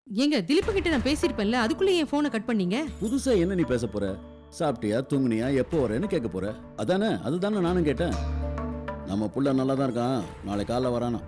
ஏங்க திலீப்பு கிட்ட நான் பேசியிருப்பேன்ல, அதுக்குள்ள என் போனை கட் பண்ணீங்க? புதுசா என்ன நீ பேச போற? சாப்பிட்டியா, தூங்குனியா, எப்போ வரேன்னு கேட்க போற? அதானே, அதுதானே நானும் கேட்டேன். நம்ம புள்ள நல்லா தான் இருக்கான், நாளை காலைல வரானா.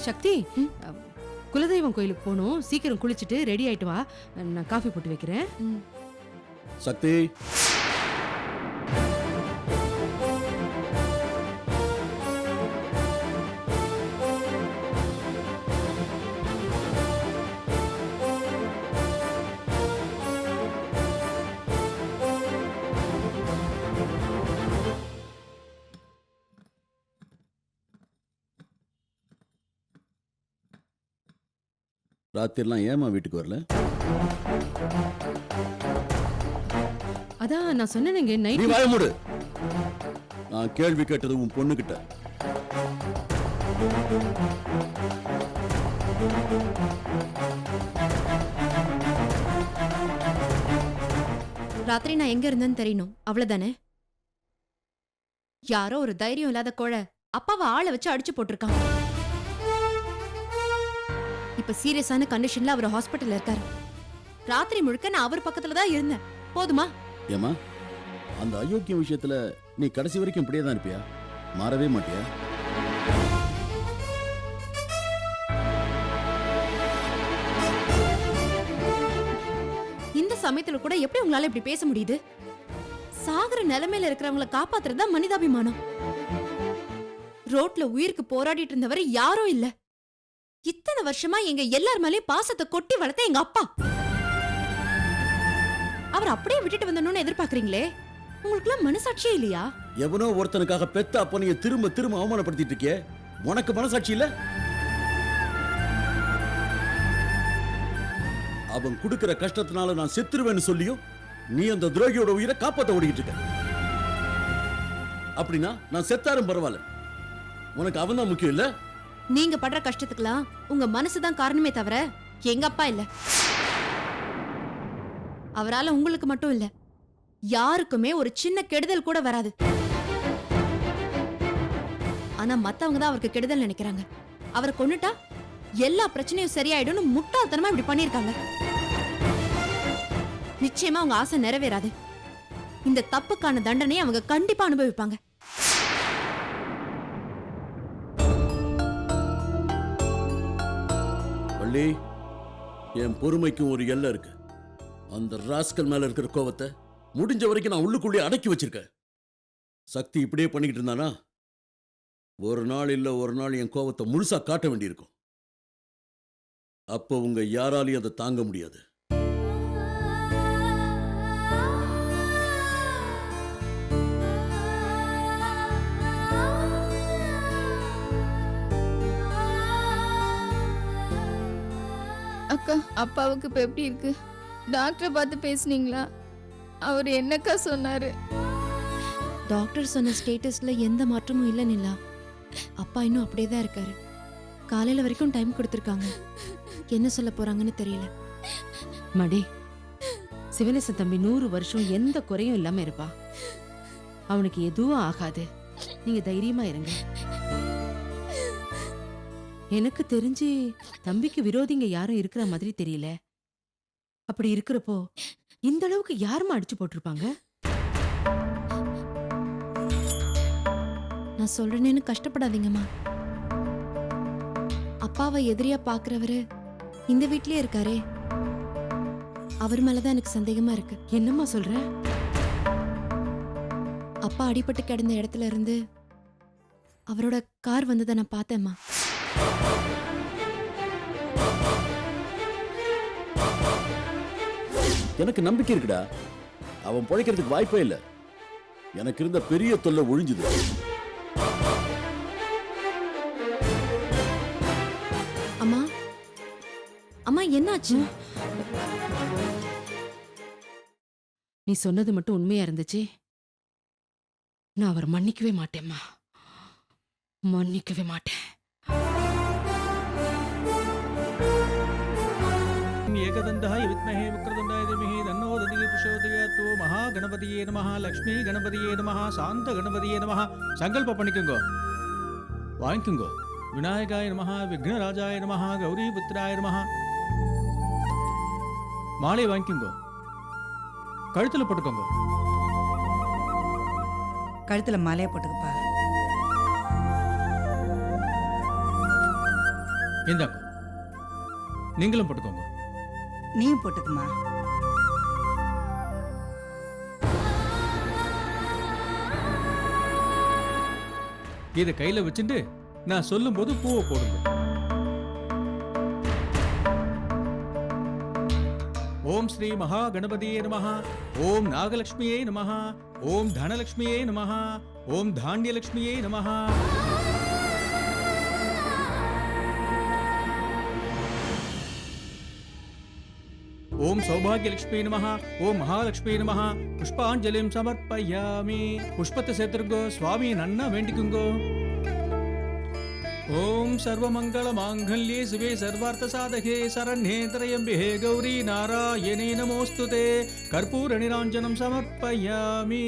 சக்தி, குலதெய்வம் கோயிலுக்கு போகணும். சீக்கிரம் குளிச்சுட்டு ரெடி ஆயிட்டு வா. நான் காஃபி போட்டு வைக்கிறேன். சக்தி, ராத்திரிலாம் ஏமா வீட்டுக்கு வரல? அதான் நான் சொன்னேனுங்க நீ நைட். வாய மூடு. நான் கேள்வி கேட்டது உன் பொண்ணுகிட்ட. ராத்திரி நான் எங்க இருந்தேன்னு தெரியணும், அவ்வளவுதானே? யாரோ ஒரு தைரியம் இல்லாத கோழை அப்பாவை ஆளை வச்சு அடிச்சு போட்டிருக்கான். இப்ப சீரியஸான கண்டிஷன்ல அவர் ஹாஸ்பிட்டல்ல இருக்காரு. ராத்திரி முழுக்க நான் அவர் பக்கத்துல தான் இருந்தேன். போதுமா? ஏமா, அந்த அயோக்கிய விஷயத்துல நீ கடைசி வரைக்கும் இப்படியே தான் இருப்பியா? மாறவே மாட்டியா? இந்த சமயத்துல கூட எப்படி உங்களால இப்படி பேச முடியுது? சாகர நிலைமையில இருக்கிறவங்களை காப்பாத்துறது தான் மனிதாபிமானம். ரோட்ல உயிருக்கு போராடிட்டு இருந்தவர் யாரும் இல்ல. இத்தனை வருஷமா எங்க எல்லார் மேலயும் பாசத்தை கொட்டி வளர்த்த எங்க அப்பா. அவர் அப்படியே விட்டுட்டு வந்தணும்னு எதிர்பார்க்கறீங்களே, உங்களுக்குலாம் மனசாட்சியே இல்லையா? எவனோ ஒருத்தனுக்காக பெத்த அப்பனைய திரும்ப திரும்ப அவமானப்படுத்திட்டு இருக்கே, உனக்கு மனசாட்சி இல்ல? அவன் கொடுக்கிற கஷ்டத்தினால நான் செத்துருவேன்னு சொல்லியும் நீ அந்த துரோகியோட உயிரை காப்பாத்த ஓடிக்கிட்டு இருக்க. அப்படின்னா நான் செத்தாரும் பரவாயில்ல, உனக்கு அவன் தான் முக்கியம் இல்ல? நீங்க படுற கஷ்டத்துக்குலாம் உங்க மனசுதான் காரணமே தவிர எங்க அப்பா இல்ல. அவரால உங்களுக்கு மட்டும் இல்ல, யாருக்குமே ஒரு சின்ன கெடுதல் கூட வராது. ஆனா மத்தவங்க தான் அவருக்கு கெடுதல் நினைக்கிறாங்க. அவரை கொன்னுட்டா எல்லா பிரச்சனையும் சரியாயிடும்னு முட்டாள்தனமா இப்படி பண்ணிருக்காங்க. நிச்சயமா அவங்க ஆசை நிறைவேறாது. இந்த தப்புக்கான தண்டனையை அவங்க கண்டிப்பா அனுபவிப்பாங்க. வள்ளி, என் பொறுமைக்கும் ஒரு எல்லை இருக்கு. அந்த ராஸ்கல் மேல இருக்கிற கோவத்தை முடிஞ்ச வரைக்கும் நான் உள்ளுக்குள்ளே அடக்கி வச்சிருக்கேன். சக்தி இப்படியே பண்ணிக்கிட்டு இருந்தானா ஒரு நாள் இல்ல ஒரு நாள் என் கோவத்தை முழுசா காட்ட வேண்டியிருக்கும். அப்போ உங்க யாராலையும் அதை தாங்க முடியாது. அக்கா, அப்பாவுக்கு இப்ப எப்படி இருக்கு? டாக்டரை பார்த்து பேசுனீங்களா? அவர் என்னக்கா சொன்னாரு? டாக்டர் சொன்ன ஸ்டேட்டஸ்ல எந்த மாற்றமும் இல்ல நிலா. அப்பா இன்னும் அப்படியே தான் இருக்காரு. காலையில வரைக்கும் டைம் கொடுத்திருக்காங்க. என்ன சொல்ல போறாங்கன்னு தெரியல. மடி, சிவனேசன் தம்பி 100 வருஷம் எந்த குறையும் இல்லாம இருப்பா. அவனுக்கு எதுவும் ஆகாது. நீங்க தைரியமா இருங்க. எனக்கு தெரிஞ்சு தம்பிக்கு விரோதிங்க யாரும் இருக்கிற மாதிரி தெரியல. அப்படி இருக்கிறப்போ இந்த அளவுக்கு யாருமா அடிச்சு போட்டிருப்பாங்க? நான் சொல்றேன்னு கஷ்டப்படாதீங்கம்மா. அப்பாவை எதிரியா பாக்குறவரு இந்த வீட்லயே இருக்காரே, அவர் மேலதான் எனக்கு சந்தேகமா இருக்கு. என்னம்மா சொல்ற? அப்பா அடிபட்டு கிடந்த இடத்துல இருந்து அவரோட கார் வந்ததை நான் பார்த்தேம்மா. எனக்கு நம்பிக்கை இருக்குடா. அவன் பிழைக்கிறதுக்கு வாய்ப்பே இல்லை. எனக்கு இருந்த பெரிய தொல்லை ஒழிஞ்சுது. அம்மா, அம்மா என்னாச்சு? நீ சொன்னது மட்டும் உண்மையா இருந்துச்சு. நான் அவரை மன்னிக்கவே மாட்டேம்மா, மன்னிக்கவே மாட்டேன். ஏகதந்தாய வித்மஹே வக்ரதுண்டாய தீமஹி தன்னோ தந்தி பிரசோதயாத். ஓம் மகா கணபதியே நமஹ, லக்ஷ்மி கணபதியே நமஹ, சாந்த கணபதியே நமஹ. சங்கல்பம் பண்ணிக்கோங்க, வாங்கிக்கோங்க. விநாயகாய நமஹ, விக்னராஜாய நமஹ, கௌரி புத்திராய நமஹ. மாலை வாங்கிக்கோங்க, கழுத்துல போட்டுக்கோங்க. கழுத்துல மாலையை போட்டுக்கப்பா. இந்தாங்க, நீங்களும் போட்டுக்கோங்க. நீயும் போட்டுக்குமா. இதை கையில வச்சுட்டு நான் சொல்லும் போது பூவை போடுங்க. ஓம் ஸ்ரீ மகா கணபதியே நமஹ, ஓம் நாகலட்சுமியே நமஹ, ஓம் தனலட்சுமியே நமஹ, ஓம் தானியலட்சுமியே நமஹ. ஓம் சௌபாகியலட்சுமி நமஹ, ஓம் மகாலட்சுமி நமஹ. புஷ்பாஞ்சலிம் சமர்ப்பயாமி. புஷ்பத்தை சேர்த்துருங்கோ, சுவாமி நன்னா வேண்டிக்குங்கோ. ஓம் சர்வமங்கள மாங்கல்யே சிவே சர்வார்த்த சாதகே சரண்யே திரயம்பிஹே கௌரி நாராயணே நமோஸ்துதே. கற்பூர நிராஞ்சனம் சமர்ப்பயாமி.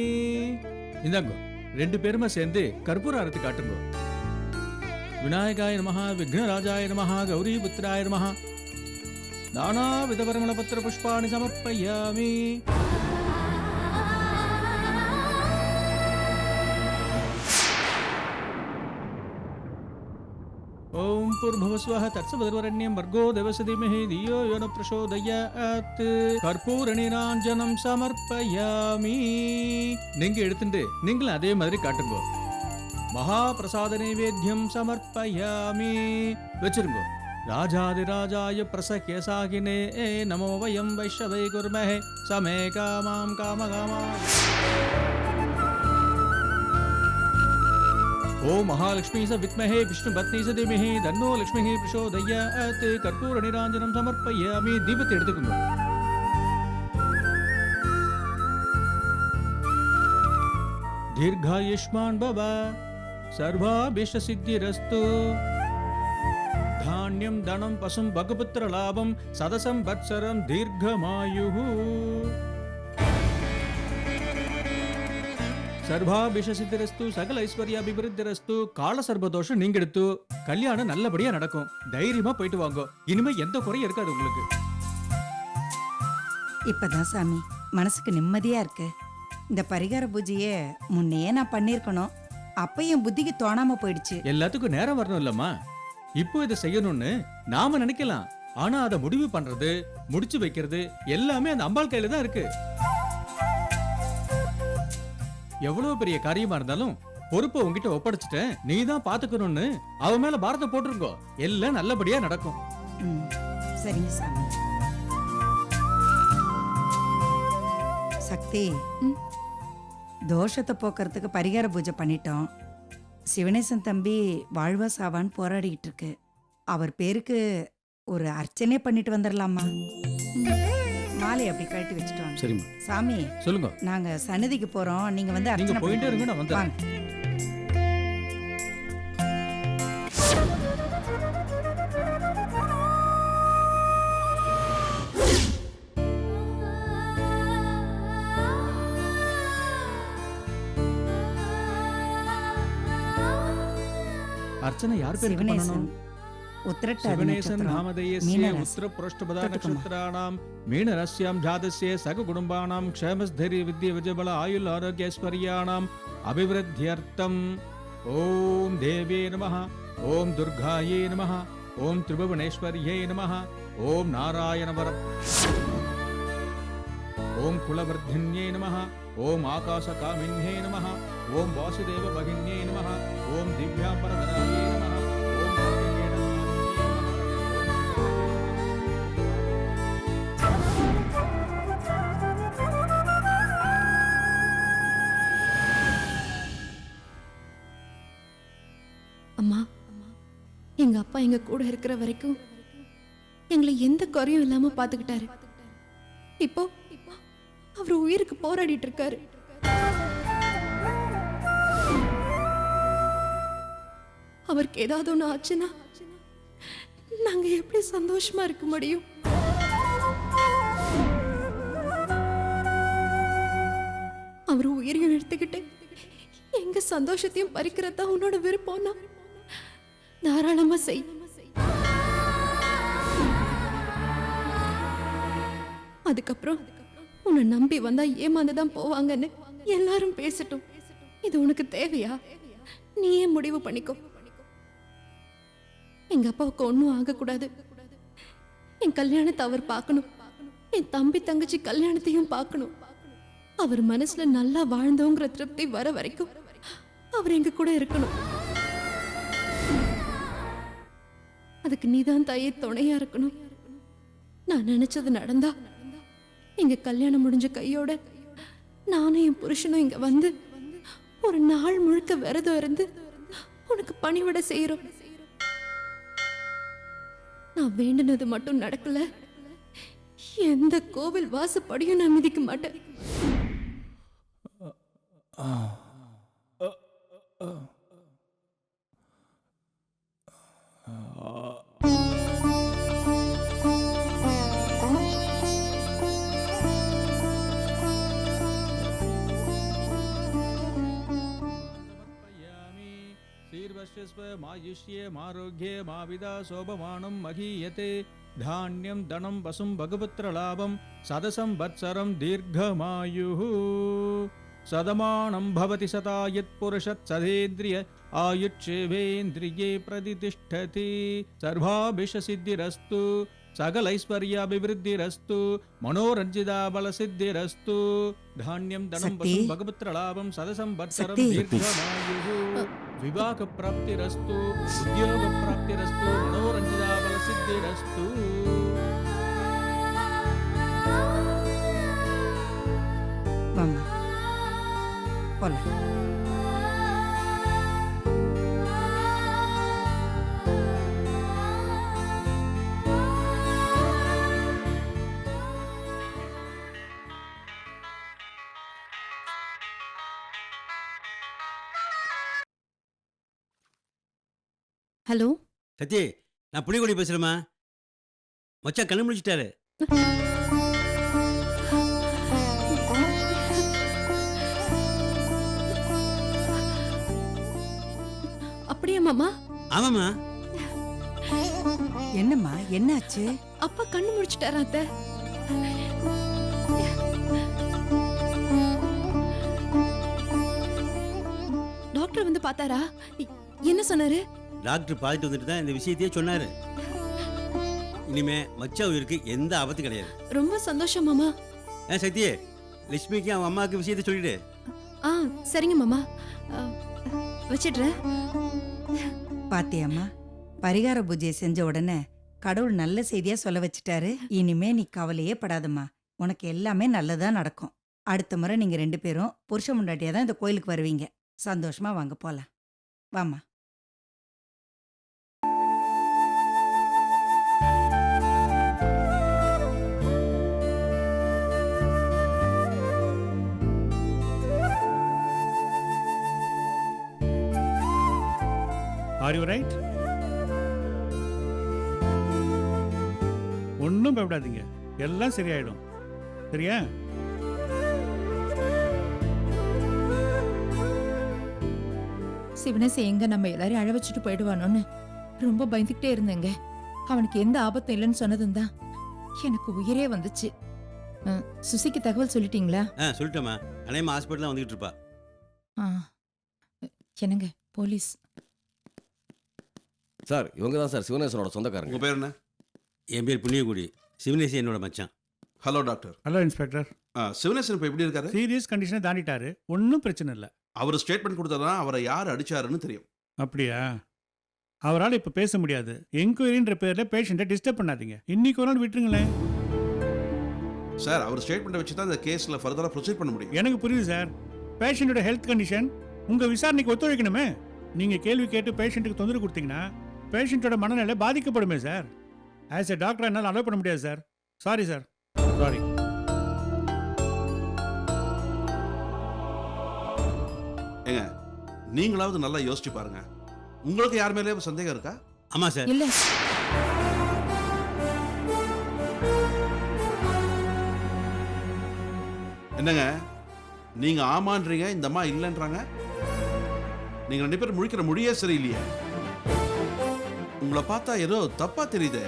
இந்தாங்கோ, 2 பேருமா சேர்ந்து கற்பூர ஆரத்தி காட்டுங்க. விநாயகாய நமஹ, விக்னராஜாய நமஹ, கௌரி புத்திராய நமஹ. நானா விதபரிமள பத்திர புஷ்பாணி சமர்ப்பயாமி. ஓம் பூர்பவஸ்வஹ தத்சவிதுர்வரண்யம் வர்கோ தேவஸ்ய தீமஹி தியோ யோ ந பிரசோதயாத். கற்பூர நீராஞ்சனம் சமர்ப்பயாமி. நீங்க எடுத்துட்டு நீங்களும் அதே மாதிரி காட்டுங்க. மகா பிரசாத நைவேத்யம் சமர்ப்பயாமி. வச்சிருங்க. ராஜாதிராஜாய பிரசக்யசாகினே நமோ வயம் வைஷ்ணவை குர்மஹே சமே காமாம் காமகாமா. ஓம் மகாலட்சுமி ச வித்மஹே விஷ்ணு பத்னி ச தீமஹி தன்னோ லக்ஷ்மி பிரசோதயாத். கற்பூர நிராஞ்சனம் சமர்ப்பயாமி. தீபத்தை எடுத்துக்கோங்க. தீர்காயுஷ்மான் பவ, சர்வாபிஷ்ட சித்திரஸ்து. தானியம் தனம் பசும் பகுபுத்திர லாபம் சதசம் வத்சரம் தீர்க்கமாயுஹு. சர்வாபிஷசித்திரஸ்து சகல ஐஸ்வர்யாபிவிருத்திரஸ்து. கால சர்பதோஷம் நீங்க எடுத்து கல்யாணம் நல்லபடியா நடக்கும். தைரியமா போயிட்டு வாங்க. இனிமே எந்த குறையும் இருக்காது உங்களுக்கு. இப்பதான் சாமி மனசுக்கு நிம்மதியா இருக்கு. இந்த பரிகார பூஜையை முன்னையே நான் பண்ணிருக்கணும். அப்ப என் புத்திக்கு தோணாம போயிடுச்சு. எல்லாத்துக்கும் நேரம் வரணும் இல்லம்மா. இப்போ இதை செய்யணும்னு நாம நினைக்கலாம். ஆனா அதை முடிவு பண்றது, முடிச்சு வைக்கிறது எல்லாமே அந்த அம்பாள் கையில தான் இருக்கு. எவ்வளவு பெரிய காரியமா இருந்தாலும் பொறுப்பை உங்ககிட்ட ஒப்படைச்சிட்டேன், நீ தான் பாத்துக்கணும்னு அவ மேல பாரத்தை போட்டிருக்கோ. எல்லாம் நல்லபடியா நடக்கும். சரிங்க சாமி. சக்தி, தோஷத்தை போக்குறதுக்கு பரிகார பூஜை பண்ணிட்டோம். சிவனேசன் தம்பி வாழ்வா சாவான்னு போராடிக்கிட்டு இருக்கு. அவர் பேருக்கு ஒரு அர்ச்சனை பண்ணிட்டு வந்துடலாமா? மாலை அப்படி கழட்டி வச்சுட்டு வாங்க. சரிம்மா. சாமி சொல்லுங்க. நாங்க சன்னதிக்கு போறோம். நீங்க வந்து நீங்க அர்ச்சனை போயிட்டே இருங்க, நான் வந்துடுறேன். வாங்க. அர்ச்சனை யார் பேருக்கு சிவனேசன் பண்ணணும்? உத்திரட்டாதி சிவனேசன் நட்சத்திரம். நாமதேயஸ்ய மீனராசி. உத்திரபுருஷ்டபதா தொட்டுக்கம்மா. நக்ஷத்ராணாம் மீனராஸ்யாம் ஜாதஸ்ய சக குடும்பானாம் க்ஷேமஸ்தைர்ய வித்ய விஜயபல ஆயுள் ஆரோக்கியஸ்வர்யாணாம் அபிவிருத்தியர்த்தம். ஓம் தேவே நமः, ஓம் துர்காயே நமः, ஓம் திரிபுவனேஸ்வர்யே நமः, ஓம் நாராயணவரம், ஓம் குலவர்தின்யே நமः, ஓம் ஆகாசகாமின்யே நமः, ஓம் வாசுதேவ பகின்யே நமः, ஓம் திவ்யாம்பரதராயே நமः, ஓம் கார்த்திகேயனாயே அம்மா, எங்க அப்பா எங்க கூட இருக்கிற வரைக்கும் எங்களை எந்த குறையும் இல்லாம பாத்துக்கிட்டாரு. இப்போ அவர் உயிருக்கு போராடிட்டு இருக்காரு. அவருக்கு ஏதாவது ஒண்ணு ஆச்சுன்னா நாங்க எப்படி சந்தோஷமா இருக்க முடியும்? அவர் உயிரையும் எடுத்துக்கிட்டு எங்க சந்தோஷத்தையும் பறிக்கிறதா உன்னோட விருப்பம்னா தாராளமா செய். அதுக்கப்புறம் உன்னை நம்பி வந்தா ஏமாந்துதான் போவாங்கன்னு எல்லாரும் பேசட்டும். இது உனக்கு தேவையா? நீயே முடிவு பண்ணிக்கோ. எங்க அப்பாவுக்கு ஒன்னும் ஆகக்கூடாது. என் கல்யாணத்தை அவர் பார்க்கணும். என் தம்பி தங்கச்சி கல்யாணத்தையும் பார்க்கணும். அவர் மனசுல நல்லா வாழ்ந்தோங்கிற திருப்தி வர வரைக்கும் அவர் எங்க கூட இருக்கணும். அதுக்கு நீதான் தாயே துணையா இருக்கணும். நான் நினைச்சது நடந்தா எங்க கல்யாணம் முடிஞ்ச கையோட நானும் என் புருஷனும் இங்க வந்து ஒரு நாள் முழுக்க விரதம் இருந்து உனக்கு பணிவிட செய்யறோம். நான் வேண்டினது மட்டும் நடக்கல, எந்த கோவில் வாசப்படியும் நான் மிதிக்க மாட்டேன். மாயுஷ்யே மாரோக்யே மாவிதா சோபமானம் மகீயதே தானியம் தனம் வசும் பகவத்ர லாபம் சதசம் வத்சரம் தீர்க்கமாயுः சதமானம் பவதி சதா யத் புருஷத் சதேந்திரிய ஆயுட்சேவேந்திரியே பிரதிதிஷ்டதி சர்வாபிஷ சித்திரஸ்து சகலைஸ்வர்யாபிவிருத்திரஸ்து மனோரஞ்சிதா பல சித்திரஸ்து தானியம் தனம் சக்தி. வசும் பகவத்ர லாபம் சதசம் வத்சரம் சக்தி. தீர்க்கமாயுः विवाह प्राप्तिरस्तु उद्योग प्राप्तिरस्तु मनोरंजिता बल सिद्धिरस्तु வாம்மா போலாம். ஹலோ, சத்தி, நான் புளியகுடி பேசுறேம்மா. மச்சான் கண்ணு முடிச்சிட்டாரு. அப்படியே மாமா? ஆமாம்மா. என்னம்மா என்னாச்சு? அப்பா கண்ணு முடிச்சிட்டாரா அத்தை? டாக்டர் வந்து பார்த்தாரா? என்ன சொன்னாரு? டாக்டர் பார்த்துட்டு வந்துட்டு தான் இந்த விஷயத்தையே சொன்னாரு. இனிமே மச்சான் உயிருக்கு எந்த ஆபத்து கிடையாது. ரொம்ப சந்தோஷம் மாமா. சத்தியே, லட்சுமிக்கு அவன் அம்மாவுக்கு விஷயத்தை சொல்லிடு. ஆ சரிங்க மாமா, வச்சிடுறேன். பாத்தியாம்மா, பரிகார பூஜை செஞ்ச உடனே கடவுள் நல்ல செய்தியா சொல்ல வச்சுட்டாரு. இனிமே நீ கவலையே படாதம்மா, உனக்கு எல்லாமே நல்லதா நடக்கும். அடுத்த முறை நீங்க 2 பேரும் புருஷ முண்டாட்டியா தான் இந்த கோயிலுக்கு வருவீங்க. சந்தோஷமா வாங்க போலாம். வாம்மா. Are you right? ஒன்றும் பயப்படாதீங்க, எல்லாம் சரியாயிடும். சரியா? சிவனேச எங்க நம்ம எல்லாரையும் அழ வச்சுட்டு போயிடுவானோன்னு ரொம்ப பயந்துகிட்டே இருந்தேங்க. அவனுக்கு எந்த ஆபத்தும் இல்லைன்னு சொன்னதும் தான் எனக்கு உயிரே வந்துச்சு. சுசிக்கு தகவல் சொல்லிட்டீங்களா? சொல்லிட்டேம்மா. அனையம்மா ஹாஸ்பிட்டல் வந்துகிட்டு இருப்பா. என்னங்க போலீஸ்? சார், இவங்க தான் சார் சிவனேசனோட சொந்தக்காரங்க. உங்கள் பேர் என்ன? என் பேர் புண்ணியகுடி. சிவனேசி என்னோட மச்சான். Hello doctor. Hello inspector. Sivanesan இப்போ எப்படி இருக்காரு? சீரியஸ் கண்டிஷனை தாண்டிட்டாரு, ஒன்றும் பிரச்சனை இல்லை. அவர் ஸ்டேட்மெண்ட் கொடுத்தாதான் அவரை யார் அடிச்சாருன்னு தெரியும். அப்படியா? அவரால் இப்போ பேச முடியாது. என்கொயரின்ற பேரில் பேஷண்ட்டை டிஸ்டர்ப் பண்ணாதீங்க. இன்னைக்கு ஒரு நாள் விட்டுருங்களேன். சார், அவர் ஸ்டேட்மெண்ட்டை வச்சு தான் இந்த கேஸில் ஃபர்தராக ப்ரொசீட் பண்ண முடியும். எனக்கு புரியுது சார். பேஷண்ட்டோட ஹெல்த் கண்டிஷன் உங்கள் விசாரணைக்கு ஒத்துழைக்கணுமே. நீங்கள் கேள்வி கேட்டு பேஷண்ட்டுக்கு தொந்தரவு கொடுத்தீங்கன்னா பேஷண்ட்டோட மனநிலை பாதிக்கப்படுமே சார். ஆஸ் எ டாக்டர் என்னால் அலோவ் பண்ண முடியாது சார். Sorry sir, sorry. ஏங்க, நீங்களாவது நல்லா யோசிச்சு பாருங்க. உங்களுக்கு யார் மேலேயும் சந்தேகம் இருக்கா? ஆமா சார். இல்ல என்னங்க நீங்க ஆமான்றீங்க, இந்த அம்மா இல்லைன்றாங்க. நீங்க 2 பேரும் முழிக்கிற மொழியே சரியில்லையே. உங்களை பார்த்தா ஏதோ தப்பா தெரியுது.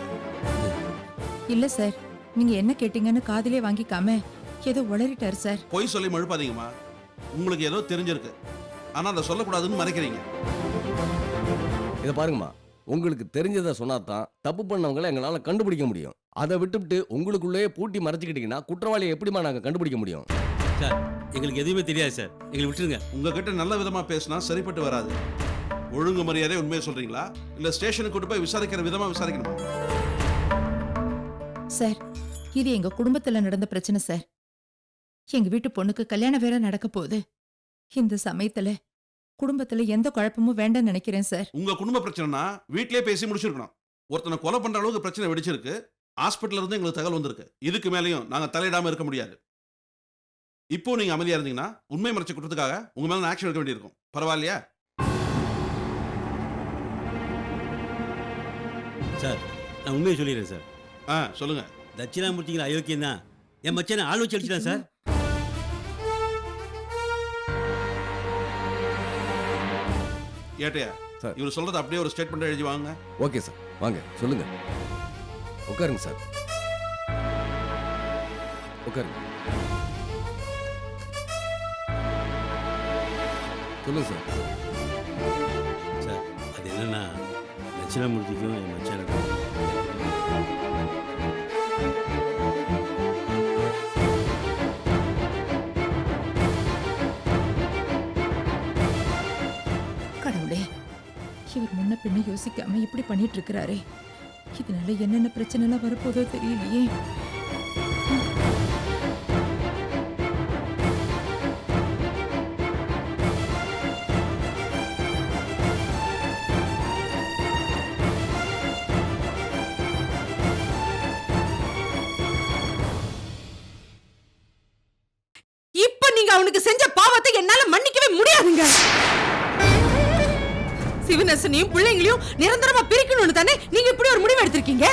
இல்ல சார், நீங்க என்ன கேட்டீங்கன்னு காதிலே வாங்கிக்காம ஏதோ உளறிட்டாரு சார். பொய் சொல்லி மழுப்பாதீங்கம்மா. உங்களுக்கு ஏதோ தெரிஞ்சிருக்கு, ஆனா அதை சொல்லக்கூடாதுன்னு மறைக்கிறீங்க. இதை பாருங்கம்மா, உங்களுக்கு தெரிஞ்சதை சொன்னாதான் தப்பு பண்ணவங்களை எங்களால் கண்டுபிடிக்க முடியும். அதை விட்டுவிட்டு உங்களுக்குள்ளேயே பூட்டி மறைச்சிக்கிட்டீங்கன்னா குற்றவாளியை எப்படிமா நாங்கள் கண்டுபிடிக்க முடியும்? சார் எங்களுக்கு எதுவுமே தெரியாது சார், எங்களை விட்டுருங்க. உங்ககிட்ட நல்ல விதமா பேசினா சரிப்பட்டு வராது. ஒழுங்கு மரியாதை உண்மையை சொல்றீங்களா, இல்ல ஸ்டேஷனுக்கு கூட்டு போய் விசாரிக்கிற விதமா விசாரிக்கணுமா? சார், இது எங்க குடும்பத்துல நடந்த பிரச்சனை சார். எங்க வீட்டு பொண்ணுக்கு கல்யாணம் வேற நடக்க போகுது. இந்த சமயத்துல குடும்பத்துல எந்த குழப்பமும் வேண்டாம்னு நினைக்கிறேன் சார். உங்க குடும்ப பிரச்சனைனா வீட்லயே பேசி முடிச்சிருக்கணும். ஒருத்தனை கொலை பண்ற அளவுக்கு பிரச்சனை வெடிச்சிருக்கு. ஹாஸ்பிட்டல்ல இருந்து எங்களுக்கு தகவல் வந்திருக்கு. இதுக்கு மேலேயும் நாங்க தலையிடாம இருக்க முடியாது. இப்போ நீங்க அமைதியா இருந்தீங்கன்னா உண்மை மறைச்ச குற்றத்துக்காக உங்க மேல ஆக்ஷன் எடுக்க வேண்டியிருக்கும். பரவாயில்லையா? சார் நான் உண்மையை சொல்லிடுறேன் சார். சொல்லுங்க. தட்சிணாமூர்த்திகள் அயோக்கியம் தான். என் மச்சானை ஆள் வச்சு அடிச்சிட்டான் சார். ஏட்டையா சார். இவர் சொல்றது அப்படியே ஒரு ஸ்டேட்மெண்ட் எழுதி வாங்க. ஓகே சார், வாங்க சொல்லுங்க. உட்காருங்க சார், உட்காருங்க. சொல்லுங்க சார். சார் அது என்னன்னா, தட்சிணாமூர்த்திக்கும் என் மச்சானுக்கும் கடவுளே, இவர் முன்ன பின்ன யோசிக்காம இப்படி பண்ணிட்டு இருக்கிறாரே. இதனால என்னென்ன பிரச்சனை எல்லாம் வரப்போதோ தெரியலையே. இப்ப நீங்க அவனுக்கு செஞ்ச பாவத்தை என்னால மன்னிக்கவே முடியாதுங்க. சிவனேசனையும் பிள்ளைங்களையும் நிரந்தரமா பிரிக்கணும்னு தானே நீங்க இப்படி ஒரு முடிவு எடுத்திருக்கீங்க.